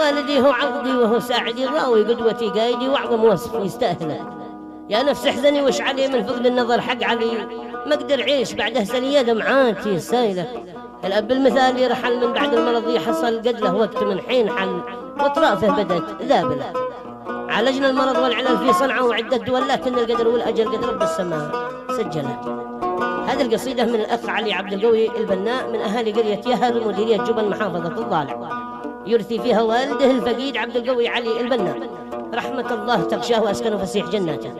والدي هو عضدي وهو ساعدي الراوي قدوتي قايدي وأعظم وصف يستاهله. يا نفس احزني وش علي من فقد النظر حق علي، ما اقدر عيش بعده سنية دمعاتي سايلة. الأب المثالي رحل من بعد المرض يحصل قد له وقت من حين حل وطرافه بدت ذابلة. عالجنا المرض والعلل في صنعاء وعدة دول لكن القدر والأجل قد رب السماء سجله. هذه القصيدة من الأخ علي عبد القوي البناء من أهالي قرية يهر مديرية جبل محافظة الضالع، يرثي فيها والده الفقيد عبد القوي علي البناء رحمة الله تغشاه وأسكنه فسيح جناته،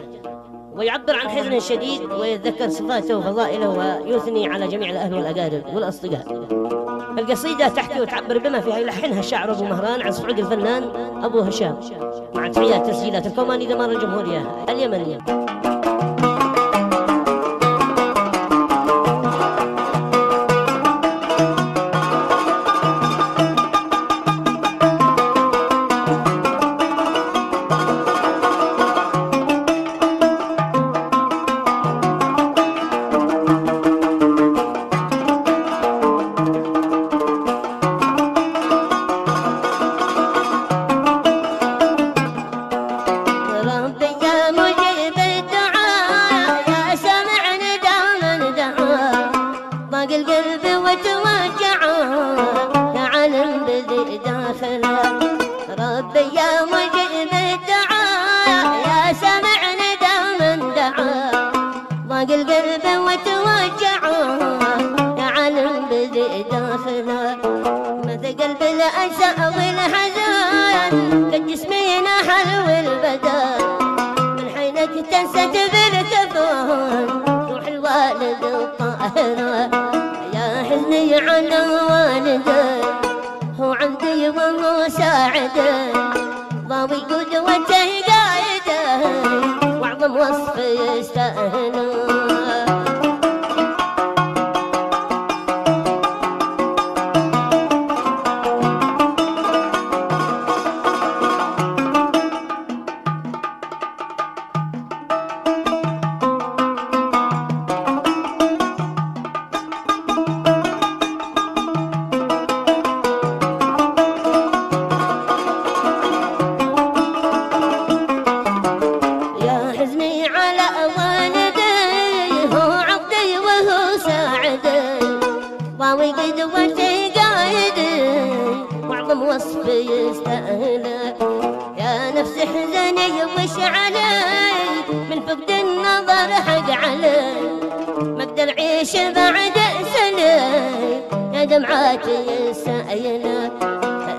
ويعبر عن حزن شديد ويتذكر صفاته وفضائله ويثني على جميع الأهل والأقارب والأصدقاء. القصيدة تحكي وتعبر بما فيها يلحنها الشاعر أبو مهران عن صعود الفنان أبو هشام مع تحيات تسجيلات الكوماني دمار الجمهورية اليمنية.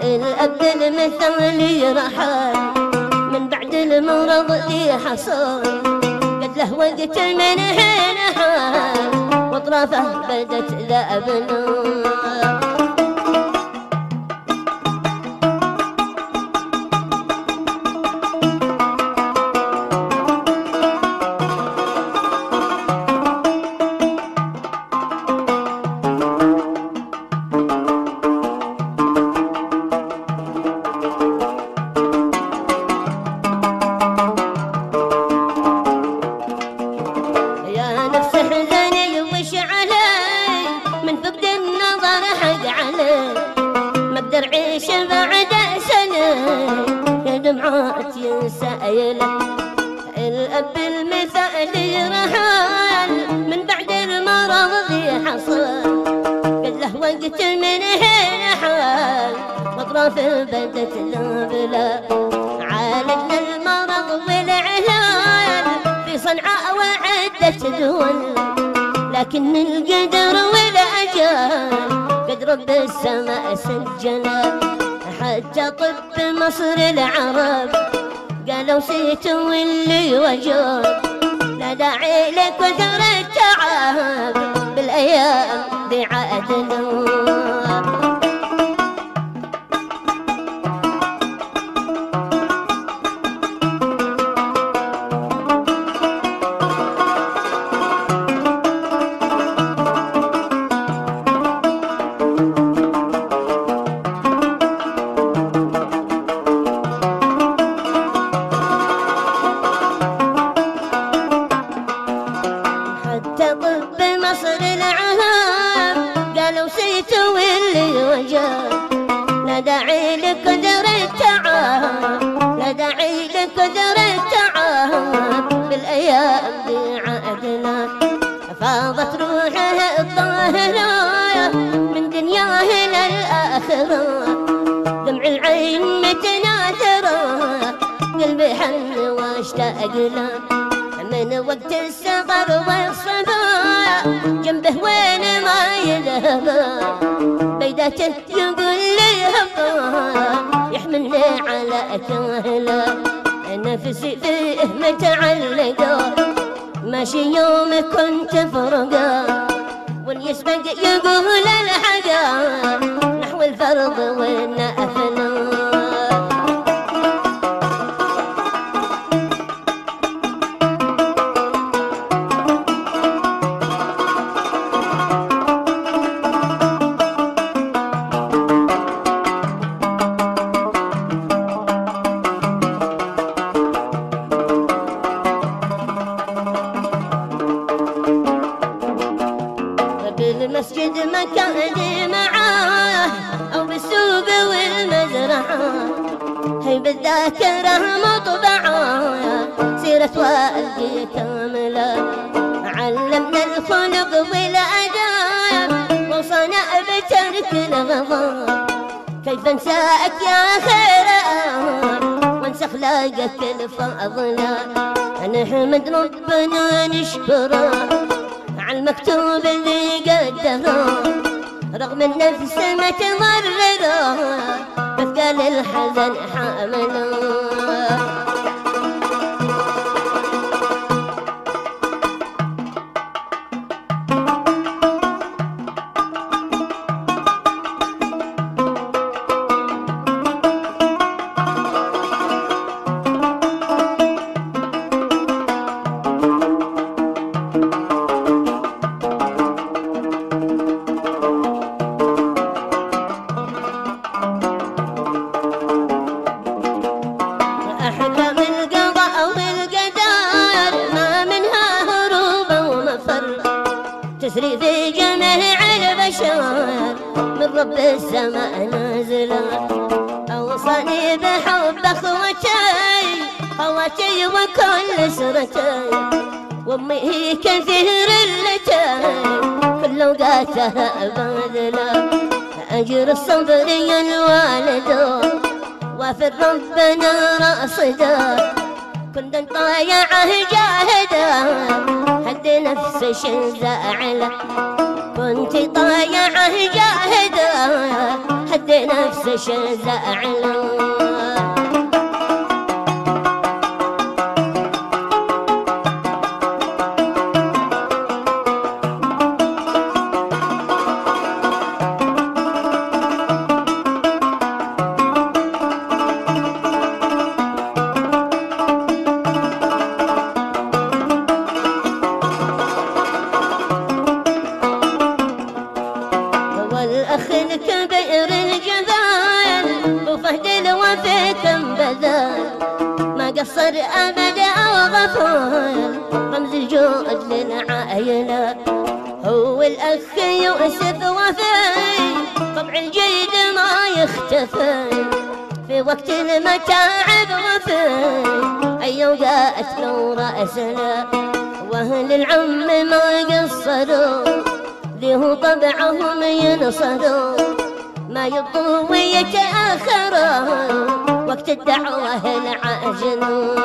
الأب المثالي رحل من بعد المرض اللي حصل قد له وقت من حين حال واطرافه بدت ذابنا. الأب المثالي رحل من بعد المرض اللي حصل قد له وقت من حين حال واطرافه بدت ذابلة. عالجنا المرض والعلال في صنعاء وعدة دول لكن القدر والأجال قد رب السماء سجنا. حتى طب مصر العرب قالوا سيتوا اللي وجود لا داعي لكثر التعب بالايام ذي عادنا. طب مصر العهاب قالوا سيتوا لقدر التعب، لا داعي لقدر التعب، بالأيام دي عدنا فاضت روحه الطاهرة من دنياه للآخرة، دمع العين متناثرة قلبي حن واشتاق له، من وقت السفر والصبا جنبه وين ما يذهب، بيداته يقول لي هبا يحملني على كاهله، نفسي فيه متعلقه ماشي يوم كنت فرقه، واليسبق يقول الحقا نحو الفرض والنافله. بالمسجد مكاني معاه أو بالسوق والمزرعة، هي بالذاكرة مطبعة سيرة والدي كاملة، علمنا الخلق والآداب وصانا بترك الغضب، كيف انساك يا خير وانسى اخلاقك الفاضلة، نحمد ربنا نشكره عالمكتوب اللي قدره، رغم النفس ما تضرره مثقال الحزن حامله. أحكام القضاء والقدر ما منها هروب ومفر، تسري في جميع البشر من رب السماء نازلة، أوصاني بحب أخوتي خواتي وكل أسرتي، وأمي هي كثير اللتي كل أوقاتها باذلة، أجر الصبر يا الوالد وافر ربنا راصدا، كنت طايعه جاهده حد نفس زاعله، كنت طايعه جاهده حد نفس زاعله. والأخ الكبير الجبال وفهد الوفي كم بذل، ما قصر أبدا وغفال رمز الجود للعائلة، هو الأخ يوسف وفي طبع الجيد ما يختفي، في وقت المتاعب وفي أي أوقات لو رأسنا، وأهل العم ما قصروا له طبعهم ينصروا، ما يبطوا ويتأخروا وقت الدعوة العاجلة.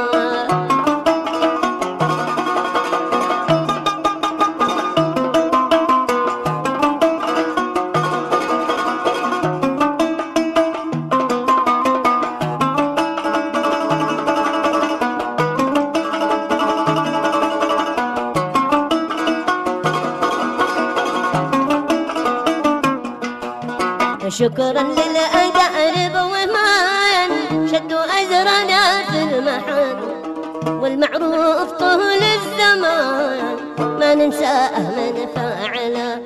شكرا للأقارب ومان شدوا أزرنا في المحن، والمعروف طول الزمان ما ننساه من فاعله،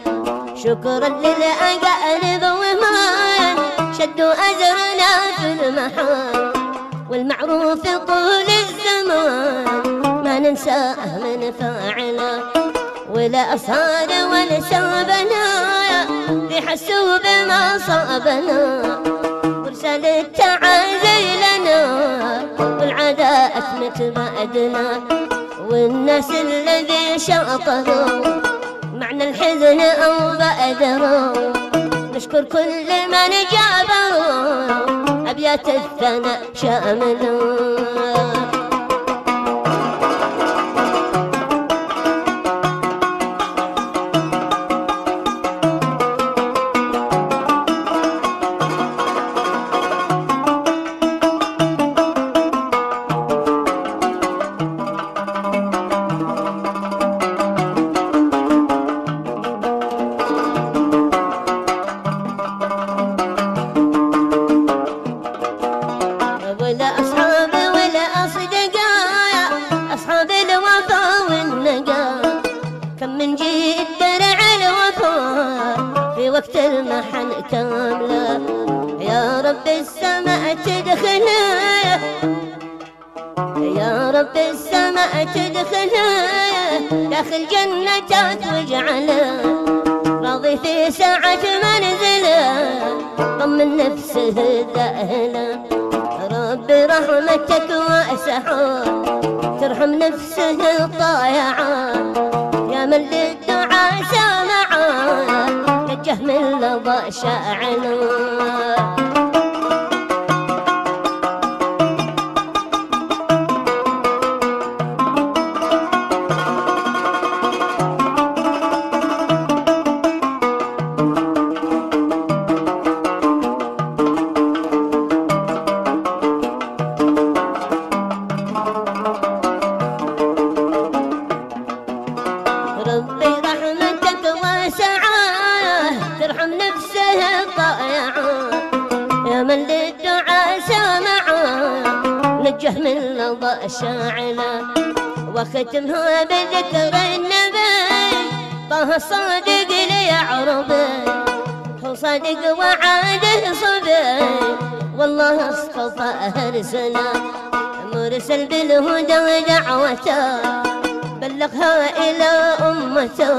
شكرا للأقارب ومان شدوا أزرنا في المحن، والمعروف طول الزمان ما ننساه من فاعله، ولا أصهار ولا شابنا يحسوا بما صابنا، ارسل التعازي لنا والعداء متبادلة، والناس الذي شاطروا معنى الحزن أو بادروا، نشكر كل من جابوا أبيات الثناء شاملة. وقت المحن كاملة يا رب السماء تدخلها، يا رب السماء تدخلها، داخل جنتك واجعله راضي في ساعة منزله، ضمن نفسه ذاهله. رب رحمتك واسعة ترحم نفسه الطايعة، يا من للدعاء سامعا نجه من لظى شاعنا. ربي رحمتك واسعة ترحم نفسه الطائعة، يا من للدعاء سامعا نجه من لظى شاعنا. وختمها بذكر النبي طه الصادق ليعربه، هو صادق وعاده صبي والله اصطفى ارسله، مرسل بالهدى ودعوته بلغها إلى أمته،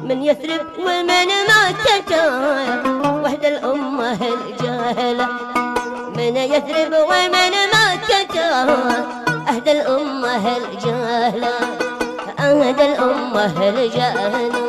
من يثرب ومن مكة وحد الأمة الجاهلة، من يثرب ومن مكة أهدى الأمة الجاهلة، أهدى الأمة الجاهلة.